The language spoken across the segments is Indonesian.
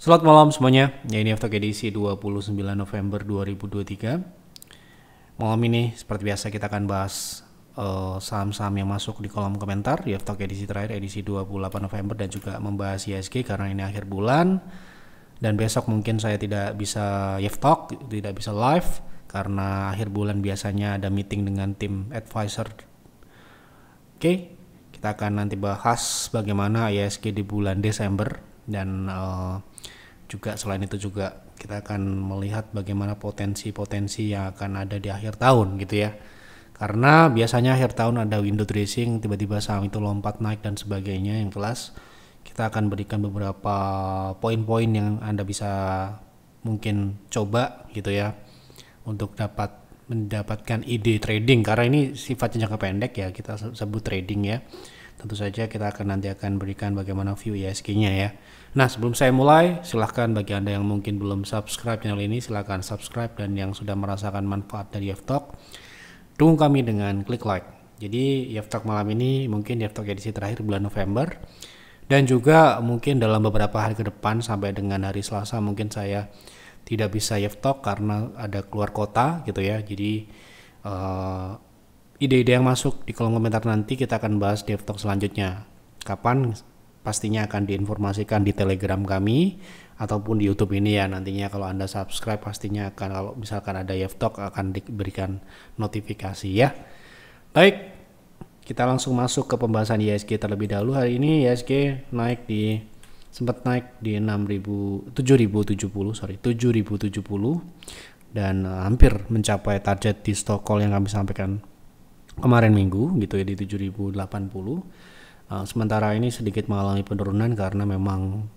Selamat malam semuanya, ya ini Aftok edisi 29 November 2023. Malam ini seperti biasa kita akan bahas saham-saham yang masuk di kolom komentar di Aftok edisi terakhir, edisi 28 November, dan juga membahas ISG karena ini akhir bulan. Dan besok mungkin saya tidak bisa Aftok, tidak bisa live karena akhir bulan biasanya ada meeting dengan tim advisor. Oke, kita akan nanti bahas bagaimana ISG di bulan Desember dan juga selain itu juga kita akan melihat bagaimana potensi-potensi yang akan ada di akhir tahun gitu ya. Karena biasanya akhir tahun ada window dressing, tiba-tiba saham itu lompat naik dan sebagainya. Yang jelas kita akan berikan beberapa poin-poin yang Anda bisa mungkin coba gitu ya untuk mendapatkan ide trading, karena ini sifatnya jangka pendek ya, kita sebut trading ya. Tentu saja kita nanti akan berikan bagaimana view ISG-nya ya. Nah, sebelum saya mulai, silahkan bagi Anda yang mungkin belum subscribe channel ini, silahkan subscribe, dan yang sudah merasakan manfaat dari Aftok, dukung kami dengan klik like. Jadi Aftok malam ini mungkin Aftok edisi terakhir bulan November, dan juga mungkin dalam beberapa hari ke depan sampai dengan hari Selasa mungkin saya tidak bisa Aftok karena ada keluar kota gitu ya. Jadi ide-ide yang masuk di kolom komentar nanti kita akan bahas di Aftok selanjutnya. Kapan? Pastinya akan diinformasikan di Telegram kami ataupun di YouTube ini ya. Nantinya kalau Anda subscribe pastinya akan, kalau misalkan ada Aftok akan diberikan notifikasi ya. Baik, kita langsung masuk ke pembahasan ISG terlebih dahulu. Hari ini ISG sempat naik di 7.070 dan hampir mencapai target di stock call yang kami sampaikan kemarin minggu gitu ya, di 7.080. Sementara ini sedikit mengalami penurunan karena memang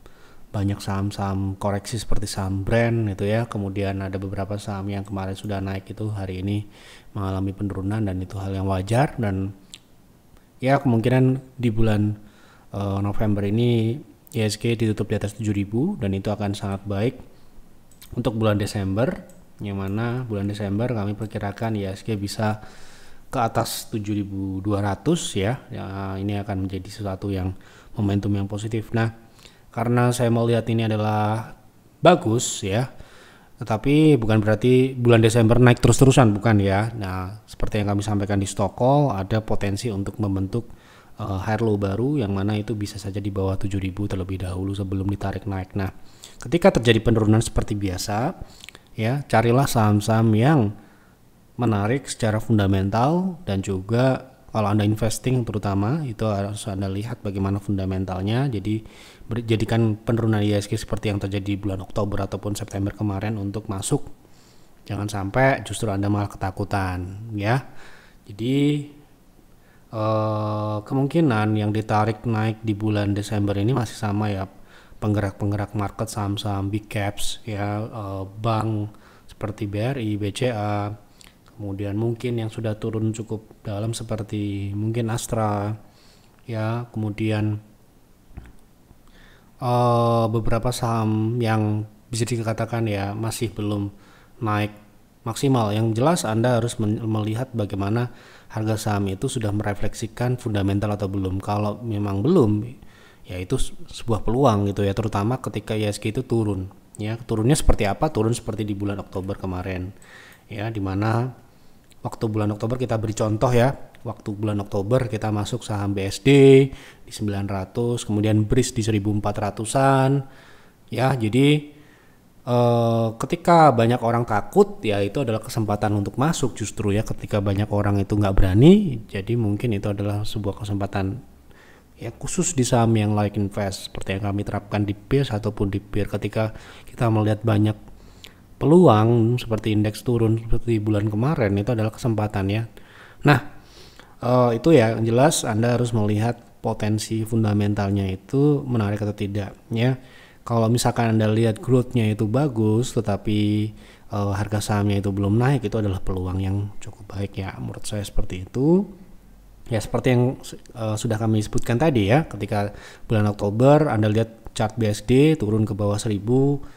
banyak saham-saham koreksi seperti saham brand itu ya. Kemudian ada beberapa saham yang kemarin sudah naik itu hari ini mengalami penurunan, dan itu hal yang wajar. Dan ya kemungkinan di bulan November ini ISG ditutup di atas 7.000, dan itu akan sangat baik untuk bulan Desember, yang mana bulan Desember kami perkirakan ISG bisa ke atas 7.200 ya. Ini akan menjadi sesuatu yang momentum yang positif. Nah, karena saya melihat ini adalah bagus ya, tetapi bukan berarti bulan Desember naik terus-terusan, bukan ya. Nah, seperti yang kami sampaikan di stock call, ada potensi untuk membentuk higher low baru, yang mana itu bisa saja di bawah 7.000 terlebih dahulu sebelum ditarik naik. Nah, ketika terjadi penurunan seperti biasa ya, carilah saham-saham yang menarik secara fundamental, dan juga kalau Anda investing terutama itu harus Anda lihat bagaimana fundamentalnya. Jadi jadikan penurunan ISG seperti yang terjadi di bulan Oktober ataupun September kemarin untuk masuk. Jangan sampai justru Anda malah ketakutan ya. Jadi kemungkinan yang ditarik naik di bulan Desember ini masih sama ya, penggerak-penggerak market saham-saham big caps ya, bank seperti BRI, BCA. Kemudian mungkin yang sudah turun cukup dalam seperti mungkin Astra ya. Kemudian beberapa saham yang bisa dikatakan ya masih belum naik maksimal. Yang jelas Anda harus melihat bagaimana harga saham itu sudah merefleksikan fundamental atau belum. Kalau memang belum, ya itu sebuah peluang gitu ya, terutama ketika ISG itu turun ya. Turunnya seperti apa? Turun seperti di bulan Oktober kemarin ya, dimana waktu bulan Oktober kita beri contoh ya. Waktu bulan Oktober kita masuk saham BSD di 900, kemudian BRIS di 1400-an ya. Jadi ketika banyak orang takut ya, itu adalah kesempatan untuk masuk justru ya. Ketika banyak orang itu nggak berani, jadi mungkin itu adalah sebuah kesempatan ya, khusus di saham yang like invest seperti yang kami terapkan di PIRS ataupun di PIR. Ketika kita melihat banyak peluang seperti indeks turun seperti bulan kemarin, itu adalah kesempatan ya. Nah, itu ya, yang jelas Anda harus melihat potensi fundamentalnya itu menarik atau tidak ya. Kalau misalkan Anda lihat growth-nya itu bagus tetapi harga sahamnya itu belum naik, itu adalah peluang yang cukup baik ya, menurut saya seperti itu. Ya seperti yang sudah kami sebutkan tadi ya, ketika bulan Oktober Anda lihat chart BSD turun ke bawah 1000,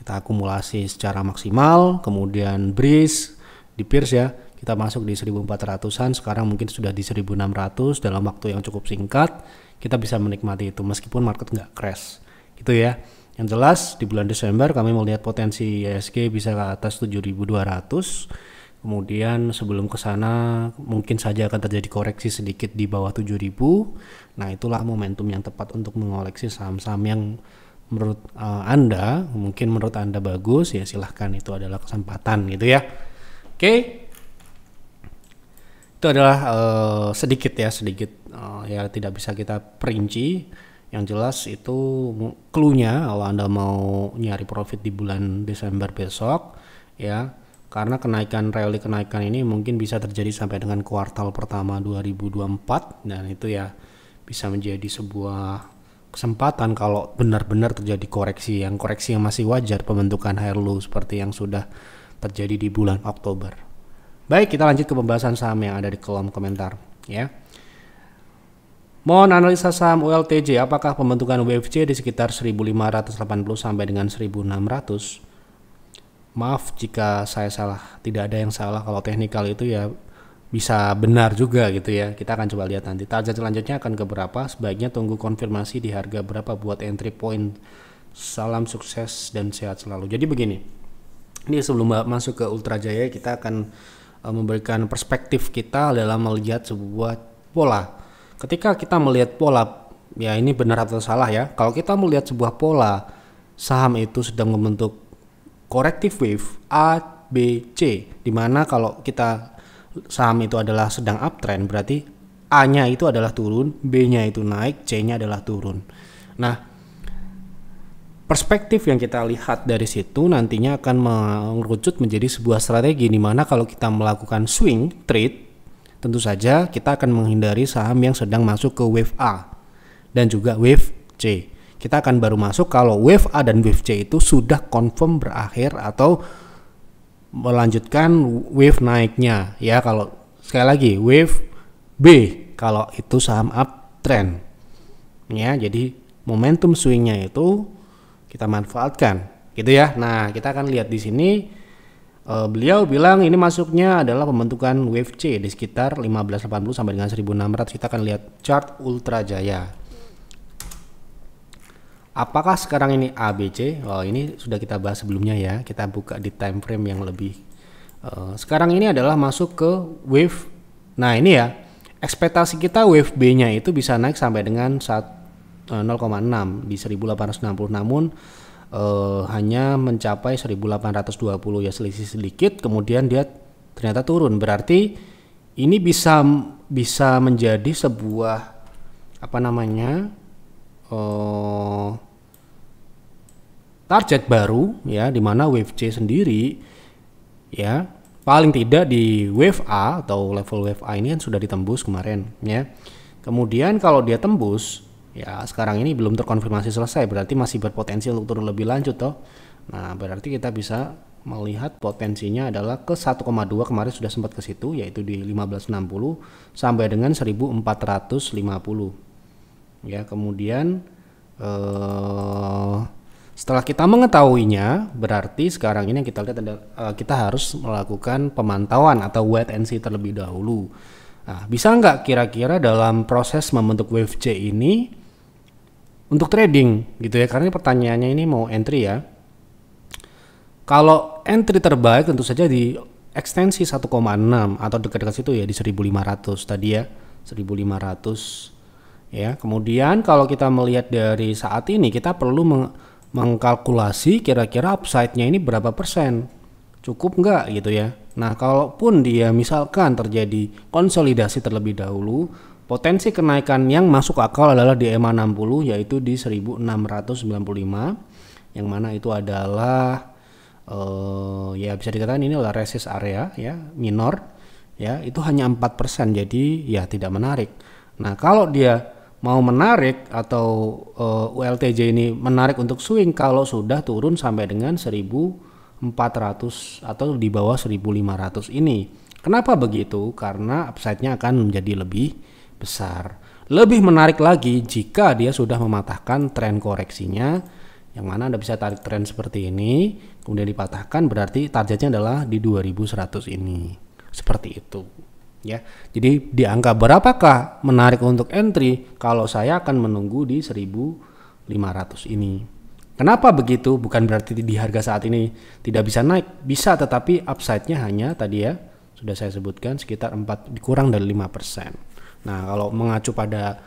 kita akumulasi secara maksimal. Kemudian BRIS di PIRS ya, kita masuk di 1400-an, sekarang mungkin sudah di 1600 dalam waktu yang cukup singkat. Kita bisa menikmati itu meskipun market nggak crash gitu ya. Yang jelas di bulan Desember kami melihat potensi IHSG bisa ke atas 7.200. Kemudian sebelum ke sana mungkin saja akan terjadi koreksi sedikit di bawah 7.000. Nah, itulah momentum yang tepat untuk mengoleksi saham-saham yang menurut Anda, mungkin menurut Anda bagus, ya silahkan, itu adalah kesempatan gitu ya. Oke. Itu adalah sedikit ya tidak bisa kita perinci. Yang jelas itu clue-nya kalau Anda mau nyari profit di bulan Desember besok ya, karena rally kenaikan ini mungkin bisa terjadi sampai dengan kuartal pertama 2024, dan itu ya bisa menjadi sebuah kesempatan kalau benar-benar terjadi koreksi yang masih wajar, pembentukan higher low seperti yang sudah terjadi di bulan Oktober. Baik, kita lanjut ke pembahasan saham yang ada di kolom komentar ya. Mohon analisa saham ULTJ, apakah pembentukan WFC di sekitar 1580 sampai dengan 1600? Maaf jika saya salah, tidak ada yang salah, kalau teknikal itu ya bisa benar juga gitu ya. Kita akan coba lihat nanti. Target selanjutnya akan ke berapa? Sebaiknya tunggu konfirmasi di harga berapa buat entry point. Salam sukses dan sehat selalu. Jadi begini, ini sebelum masuk ke Ultra Jaya, kita akan memberikan perspektif kita dalam melihat sebuah pola. Ketika kita melihat pola, ya ini benar atau salah ya. Kalau kita melihat sebuah pola, saham itu sedang membentuk corrective wave A, B, C, dimana kalau kita saham itu adalah sedang uptrend, berarti A-nya itu adalah turun, B-nya itu naik, C-nya adalah turun. Nah, perspektif yang kita lihat dari situ nantinya akan mengerucut menjadi sebuah strategi, dimana kalau kita melakukan swing trade, tentu saja kita akan menghindari saham yang sedang masuk ke wave A dan juga wave C. Kita akan baru masuk kalau wave A dan wave C itu sudah confirm berakhir atau melanjutkan wave naiknya ya. Kalau sekali lagi wave B kalau itu saham uptrend ya. Jadi momentum swingnya itu kita manfaatkan gitu ya. Nah, kita akan lihat di sini. Beliau bilang ini masuknya adalah pembentukan wave C di sekitar 1580 sampai dengan 1600. Kita akan lihat chart Ultra Jaya. Apakah sekarang ini ABC? Oh, ini sudah kita bahas sebelumnya ya. Kita buka di time frame yang lebih. Sekarang ini adalah masuk ke wave. Nah, ini ya. Ekspektasi kita wave B-nya itu bisa naik sampai dengan 0,6 di 1860, namun hanya mencapai 1820 ya, selisih sedikit, kemudian dia ternyata turun. Berarti ini bisa menjadi sebuah target baru ya, dimana wave C sendiri ya paling tidak di wave A atau level wave A ini kan sudah ditembus kemarin ya. Kemudian kalau dia tembus ya, sekarang ini belum terkonfirmasi selesai, berarti masih berpotensi untuk turun lebih lanjut toh. Nah, berarti kita bisa melihat potensinya adalah ke 1,2, kemarin sudah sempat ke situ, yaitu di 1560 sampai dengan 1450 ya. Kemudian setelah kita mengetahuinya, berarti sekarang ini yang kita lihat kita harus melakukan pemantauan atau wait and see terlebih dahulu. Nah, bisa nggak kira-kira dalam proses membentuk wave C ini untuk trading gitu ya, karena pertanyaannya ini mau entry ya. Kalau entry terbaik tentu saja di ekstensi 1,6 atau dekat-dekat situ ya, di 1500 tadi ya, 1500 ya. Kemudian kalau kita melihat dari saat ini, kita perlu mengkalkulasi kira-kira upside-nya ini berapa persen, cukup nggak gitu ya. Nah, kalaupun dia misalkan terjadi konsolidasi terlebih dahulu, potensi kenaikan yang masuk akal adalah di EMA 60, yaitu di 1695, yang mana itu adalah ya bisa dikatakan ini adalah resist area ya, minor ya, itu hanya 4%, jadi ya tidak menarik. Nah, kalau dia mau menarik atau ULTJ ini menarik untuk swing kalau sudah turun sampai dengan 1400 atau di bawah 1500 ini. Kenapa begitu? Karena upside-nya akan menjadi lebih besar. Lebih menarik lagi jika dia sudah mematahkan tren koreksinya, yang mana Anda bisa tarik tren seperti ini, kemudian dipatahkan, berarti targetnya adalah di 2100 ini. Seperti itu ya. Jadi di angka berapakah menarik untuk entry? Kalau saya akan menunggu di 1500 ini. Kenapa begitu? Bukan berarti di harga saat ini tidak bisa naik, bisa, tetapi upside-nya hanya tadi ya sudah saya sebutkan sekitar 4 kurang dari 5%. Nah, kalau mengacu pada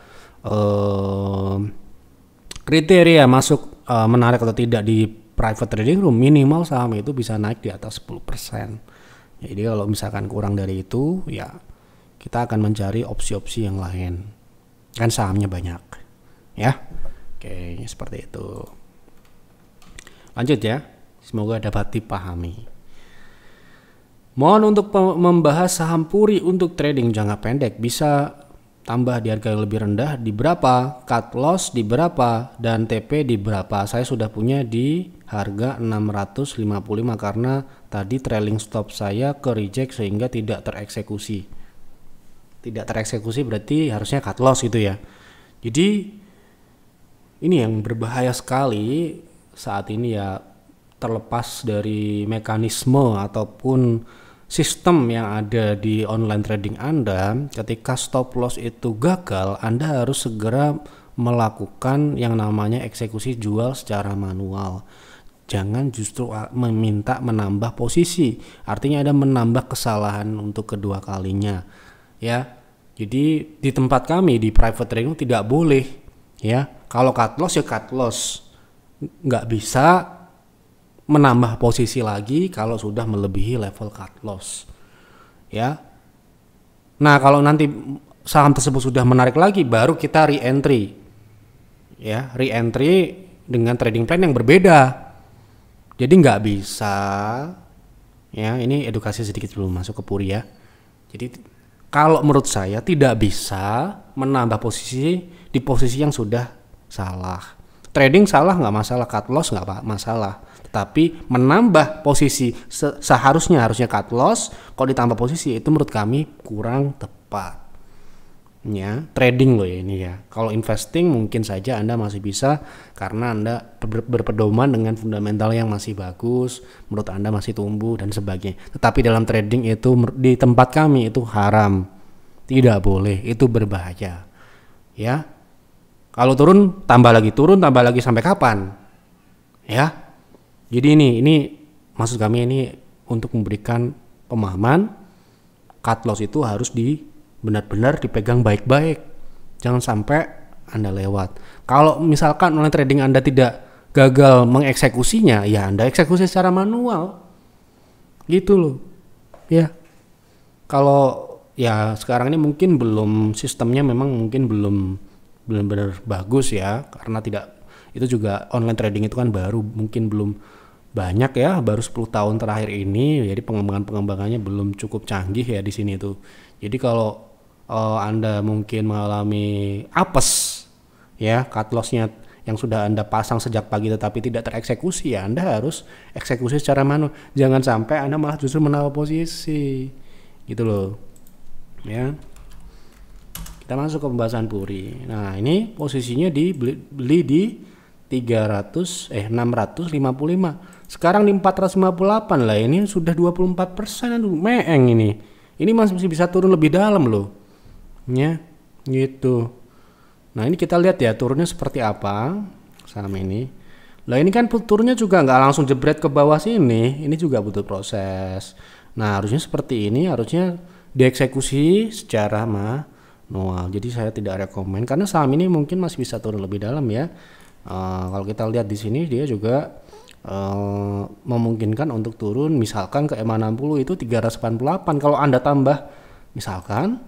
kriteria masuk menarik atau tidak di private trading room, minimal saham itu bisa naik di atas 10%. Jadi kalau misalkan kurang dari itu, ya kita akan mencari opsi-opsi yang lain. Kan sahamnya banyak. Ya. Oke, seperti itu. Lanjut ya. Semoga dapat dipahami. Mohon untuk membahas saham Puri untuk trading jangka pendek, bisa tambah di harga yang lebih rendah di berapa, cut loss di berapa, dan TP di berapa. Saya sudah punya di harga 655 karena tadi trailing stop saya ke reject sehingga tidak tereksekusi. Tidak tereksekusi berarti harusnya cut loss gitu ya. Jadi ini yang berbahaya sekali saat ini ya, terlepas dari mekanisme ataupun sistem yang ada di online trading Anda. Ketika stop loss itu gagal, Anda harus segera melakukan yang namanya eksekusi jual secara manual. Jangan justru meminta menambah posisi, artinya Anda menambah kesalahan untuk kedua kalinya ya. Jadi di tempat kami di private trading tidak boleh ya, kalau cut loss ya cut loss, nggak bisa menambah posisi lagi kalau sudah melebihi level cut loss ya. Nah, kalau nanti saham tersebut sudah menarik lagi, baru kita re-entry ya, re-entry dengan trading plan yang berbeda. Jadi nggak bisa ya, ini edukasi sedikit sebelum masuk ke Puri ya. Jadi kalau menurut saya tidak bisa menambah posisi di posisi yang sudah salah. Trading salah nggak masalah, cut loss nggak masalah. Tapi menambah posisi harusnya cut loss, kalau ditambah posisi itu menurut kami kurang tepat. Ya, trading loh ya ini ya. Kalau investing mungkin saja Anda masih bisa karena Anda berpedoman dengan fundamental yang masih bagus, menurut Anda masih tumbuh dan sebagainya. Tetapi dalam trading itu di tempat kami itu haram. Tidak boleh, itu berbahaya. Ya. Kalau turun tambah lagi sampai kapan? Ya. Jadi ini maksud kami ini untuk memberikan pemahaman cut loss itu harus benar-benar dipegang baik-baik. Jangan sampai Anda lewat. Kalau misalkan online trading Anda tidak gagal mengeksekusinya, ya Anda eksekusi secara manual. Gitu loh. Ya. Kalau ya sekarang ini mungkin belum, sistemnya memang mungkin belum benar-benar bagus ya, karena itu juga online trading itu kan baru, mungkin belum banyak ya, baru 10 tahun terakhir ini, jadi pengembangannya belum cukup canggih ya di sini tuh. Jadi kalau Anda mungkin mengalami apes ya, cut loss-nya yang sudah Anda pasang sejak pagi tetapi tidak tereksekusi, ya Anda harus eksekusi secara manual. Jangan sampai Anda malah justru menambah posisi gitu loh ya. Kita masuk ke pembahasan Puri. Nah, ini posisinya beli di 655. Sekarang di 458 lah, ini sudah 24%. Aduh, meeng ini. Ini masih bisa turun lebih dalam loh. Ya, gitu. Nah, ini kita lihat ya turunnya seperti apa saham ini. Lah ini kan turunnya juga nggak langsung jebret ke bawah sini. Ini juga butuh proses. Nah, harusnya seperti ini, harusnya dieksekusi secara manual. Jadi saya tidak rekomen karena saham ini mungkin masih bisa turun lebih dalam ya. Kalau kita lihat di sini dia juga memungkinkan untuk turun misalkan ke EMA 60 itu 388. Kalau Anda tambah misalkan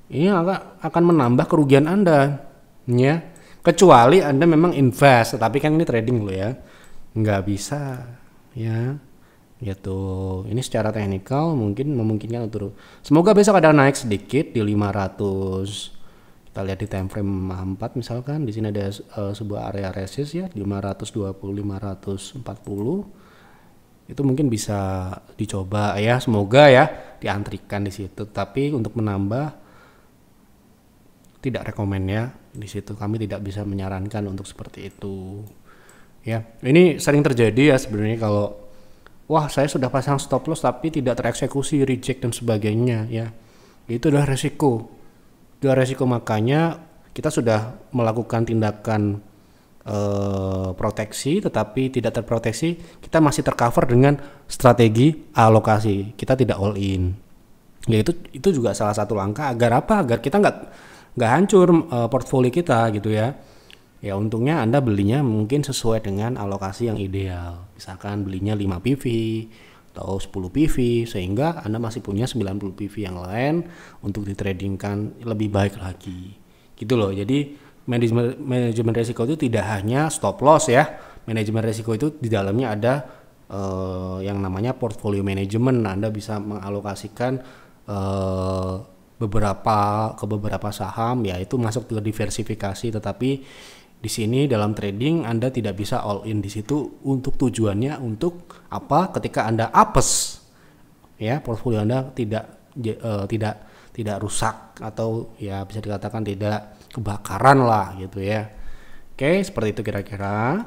ini akan menambah kerugian Anda ya. Kecuali Anda memang invest, tapi kan ini trading loh ya. Nggak bisa ya. Gitu. Ini secara teknikal mungkin memungkinkan untuk semoga besok ada naik sedikit di 500. Kita lihat di time frame 4 misalkan di sini ada sebuah area resist ya 520 540. Itu mungkin bisa dicoba ya, semoga ya diantrikan di situ. Tapi untuk menambah tidak rekomen ya. Di situ kami tidak bisa menyarankan untuk seperti itu. Ya, ini sering terjadi ya sebenarnya kalau wah saya sudah pasang stop loss tapi tidak tereksekusi, reject dan sebagainya ya. Itu adalah resiko. Itu adalah resiko, makanya kita sudah melakukan tindakan proteksi, tetapi tidak terproteksi, kita masih tercover dengan strategi alokasi. Kita tidak all in. Ya itu juga salah satu langkah agar apa? Agar kita nggak hancur portfolio kita gitu ya. Ya untungnya Anda belinya mungkin sesuai dengan alokasi yang ideal. Misalkan belinya 5 PV atau 10 PV, sehingga Anda masih punya 90 PV yang lain untuk ditradingkan lebih baik lagi. Gitu loh. Jadi manajemen risiko itu tidak hanya stop loss ya. Manajemen risiko itu di dalamnya ada yang namanya portfolio management. Anda bisa mengalokasikan beberapa saham, ya itu masuk ke diversifikasi. Tetapi di sini dalam trading Anda tidak bisa all in di situ. Untuk tujuannya untuk apa? Ketika Anda apes, ya portfolio Anda tidak rusak, atau ya bisa dikatakan tidak kebakaran lah gitu ya. Oke, seperti itu kira-kira.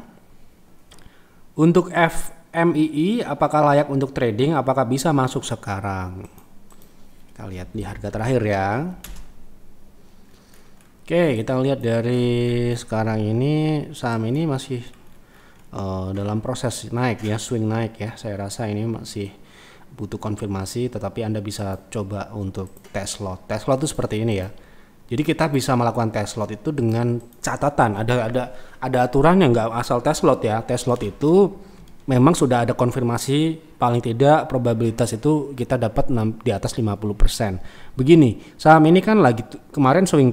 Untuk FMII, apakah layak untuk trading? Apakah bisa masuk sekarang? Kita lihat di harga terakhir ya. Oke, kita lihat dari sekarang ini saham ini masih dalam proses naik ya, swing naik ya. Saya rasa ini masih butuh konfirmasi, tetapi Anda bisa coba untuk test lot. Test lot itu seperti ini ya. Jadi kita bisa melakukan test lot itu dengan catatan, ada aturan yang nggak asal test lot ya. Test lot itu memang sudah ada konfirmasi, paling tidak probabilitas itu kita dapat di atas 50%. Begini, saham ini kan lagi kemarin swing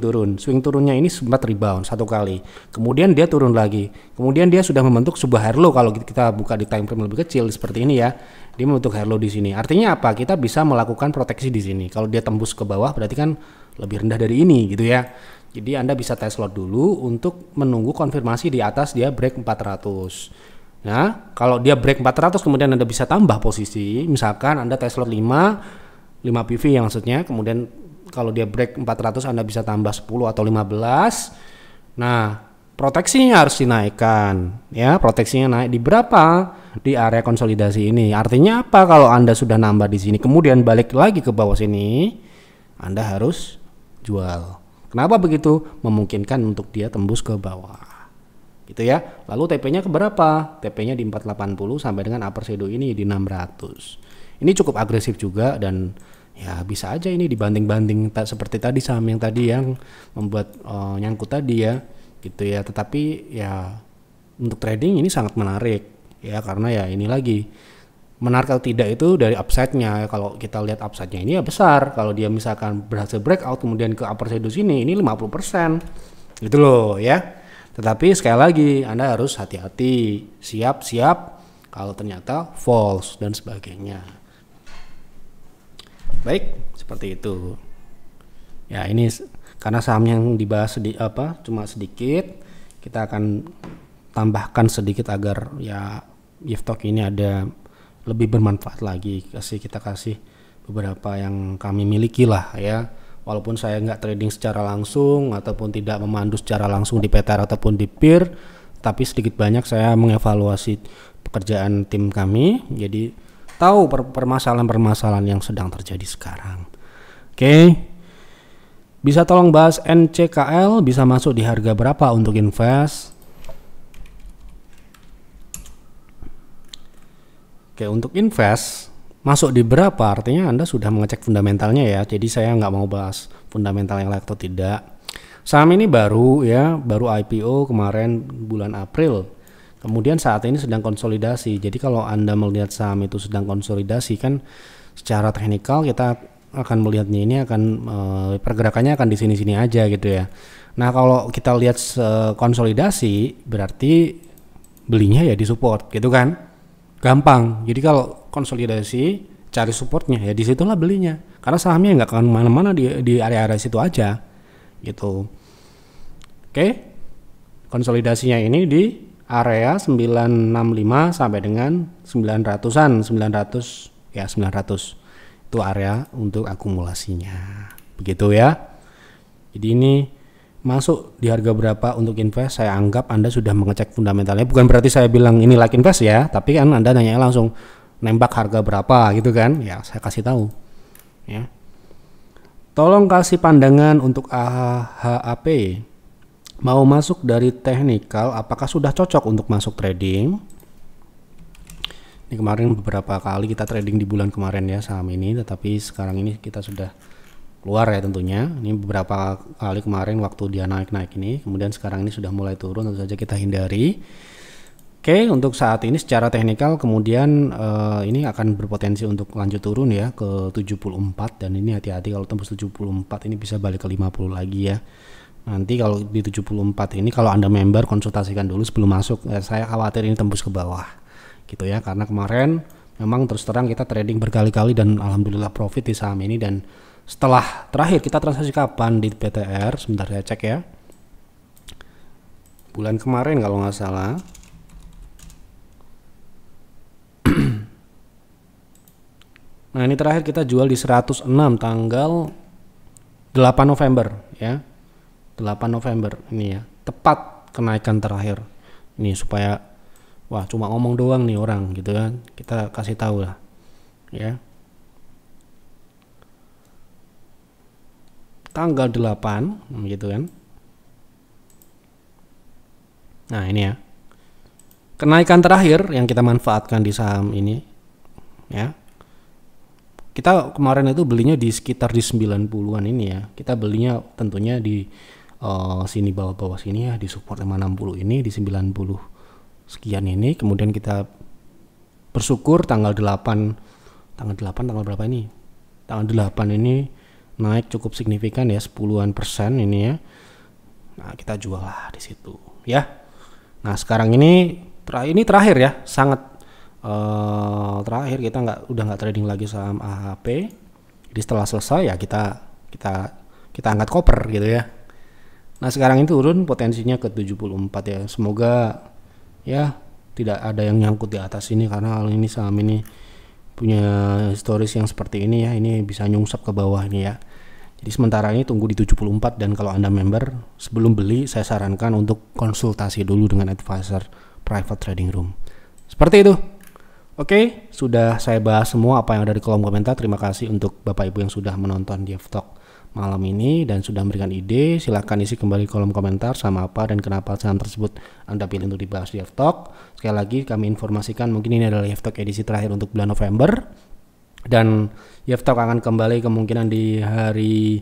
turunnya ini sempat rebound satu kali, kemudian dia turun lagi, kemudian dia sudah membentuk sebuah hair low. Kalau kita buka di time frame lebih kecil seperti ini ya, dia membentuk hair low di sini. Artinya apa? Kita bisa melakukan proteksi di sini. Kalau dia tembus ke bawah berarti kan lebih rendah dari ini gitu ya. Jadi Anda bisa test lot dulu untuk menunggu konfirmasi di atas dia break 400. Nah, kalau dia break 400 kemudian Anda bisa tambah posisi. Misalkan Anda test lot 5 PV yang maksudnya, kemudian kalau dia break 400 Anda bisa tambah 10 atau 15. Nah, proteksinya harus dinaikkan ya. Proteksinya naik di berapa? Di area konsolidasi ini. Artinya apa? Kalau Anda sudah nambah di sini kemudian balik lagi ke bawah sini, Anda harus jual. Kenapa begitu? Memungkinkan untuk dia tembus ke bawah. Gitu ya. Lalu TP-nya ke berapa? TP-nya di 480 sampai dengan upper shadow ini di 600. Ini cukup agresif juga, dan ya bisa aja ini dibanding-banding seperti tadi saham yang tadi yang membuat nyangkut tadi ya. Gitu ya. Tetapi ya untuk trading ini sangat menarik ya, karena ya ini lagi menarik atau tidak itu dari upside-nya. Kalau kita lihat upside-nya ini ya besar. Kalau dia misalkan berhasil breakout kemudian ke upper shadow sini, ini 50%. Gitu loh ya. Tetapi sekali lagi Anda harus hati-hati, siap-siap kalau ternyata false dan sebagainya. Baik, seperti itu. Ya, ini karena saham yang dibahas cuma sedikit, kita akan tambahkan sedikit agar ya Yiftok ini ada lebih bermanfaat lagi. Kita kasih beberapa yang kami miliki lah ya. Walaupun saya nggak trading secara langsung ataupun tidak memandu secara langsung di PTR ataupun di PIR, tapi sedikit banyak saya mengevaluasi pekerjaan tim kami. Jadi tahu permasalahan-permasalahan yang sedang terjadi sekarang. Oke. Bisa tolong bahas NCKL, bisa masuk di harga berapa untuk invest? Oke, untuk invest masuk di berapa, artinya Anda sudah mengecek fundamentalnya ya. Jadi saya nggak mau bahas fundamental yang layak atau tidak. Saham ini baru IPO kemarin bulan April. Kemudian saat ini sedang konsolidasi. Jadi kalau Anda melihat saham itu sedang konsolidasi, kan secara teknikal kita akan melihatnya ini akan pergerakannya akan di sini-sini aja gitu ya. Nah, kalau kita lihat konsolidasi berarti belinya ya di support gitu kan. Gampang. Jadi kalau konsolidasi cari supportnya ya disitulah belinya, karena sahamnya nggak akan mana-mana di area-area situ aja gitu. Oke, konsolidasinya ini di area 965 sampai dengan 900-an, 900 ya, 900 itu area untuk akumulasinya, begitu ya. Jadi ini masuk di harga berapa untuk invest, saya anggap Anda sudah mengecek fundamentalnya. Bukan berarti saya bilang ini like invest ya, tapi kan Anda nanya langsung nembak harga berapa gitu kan, ya saya kasih tahu ya. Tolong kasih pandangan untuk AHAP Mau masuk dari teknikal, apakah sudah cocok untuk masuk trading? Ini kemarin beberapa kali kita trading di bulan kemarin ya saham ini, tetapi sekarang ini kita sudah keluar ya tentunya. Ini beberapa kali kemarin waktu dia naik-naik ini, kemudian sekarang ini sudah mulai turun, tentu saja kita hindari. Oke, untuk saat ini secara teknikal kemudian ini akan berpotensi untuk lanjut turun ya ke 74, dan ini hati-hati kalau tembus 74 ini bisa balik ke 50 lagi ya. Nanti kalau di 74 ini kalau Anda member konsultasikan dulu sebelum masuk. Saya khawatir ini tembus ke bawah gitu ya, karena kemarin memang terus terang kita trading berkali-kali dan alhamdulillah profit di saham ini. Dan setelah terakhir kita transaksi kapan di PTR, sebentar saya cek ya, bulan kemarin kalau nggak salah. Nah ini terakhir kita jual di 106 tanggal 8 November ya, 8 November ini ya, tepat kenaikan terakhir ini. Supaya wah cuma ngomong doang nih orang gitu kan, kita kasih tahu lah ya, tanggal 8 gitu kan. Nah ini ya kenaikan terakhir yang kita manfaatkan di saham ini ya. Kita kemarin itu belinya di sekitar di 90-an ini ya. Kita belinya tentunya di sini bawah-bawah sini ya, di support 560 ini, di 90 sekian ini. Kemudian kita bersyukur tanggal 8 tanggal berapa ini? Tanggal 8 ini naik cukup signifikan ya, 10-an persen ini ya. Nah, kita jual lah di situ ya. Nah, sekarang ini terakhir ya, sangat terakhir kita udah nggak trading lagi saham AHP. Jadi setelah selesai ya kita angkat koper gitu ya. Nah sekarang ini turun potensinya ke 74 ya. Semoga ya tidak ada yang nyangkut di atas ini, karena hal ini saham ini punya historis yang seperti ini ya. Ini bisa nyungsep ke bawah ini ya. Jadi sementara ini tunggu di 74, dan kalau Anda member sebelum beli saya sarankan untuk konsultasi dulu dengan advisor private trading room. Seperti itu. Oke, sudah saya bahas semua apa yang ada di kolom komentar. Terima kasih untuk Bapak Ibu yang sudah menonton DevTalk malam ini dan sudah memberikan ide. Silahkan isi kembali kolom komentar sama apa dan kenapa saham tersebut Anda pilih untuk dibahas di DevTalk. Sekali lagi kami informasikan mungkin ini adalah DevTalk edisi terakhir untuk bulan November, dan DevTalk akan kembali kemungkinan di hari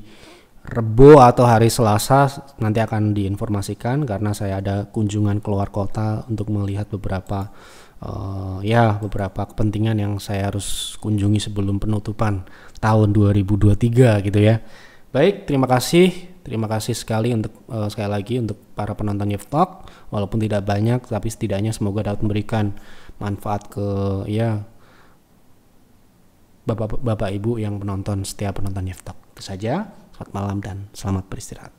Rebo atau hari Selasa. Nanti akan diinformasikan karena saya ada kunjungan keluar kota untuk melihat beberapa beberapa kepentingan yang saya harus kunjungi sebelum penutupan tahun 2023 gitu ya. Baik, terima kasih sekali untuk sekali lagi untuk para penonton DevTalk, walaupun tidak banyak tapi setidaknya semoga dapat memberikan manfaat ke ya Bapak Ibu yang setiap penonton DevTalk. Itu saja, selamat malam dan selamat beristirahat.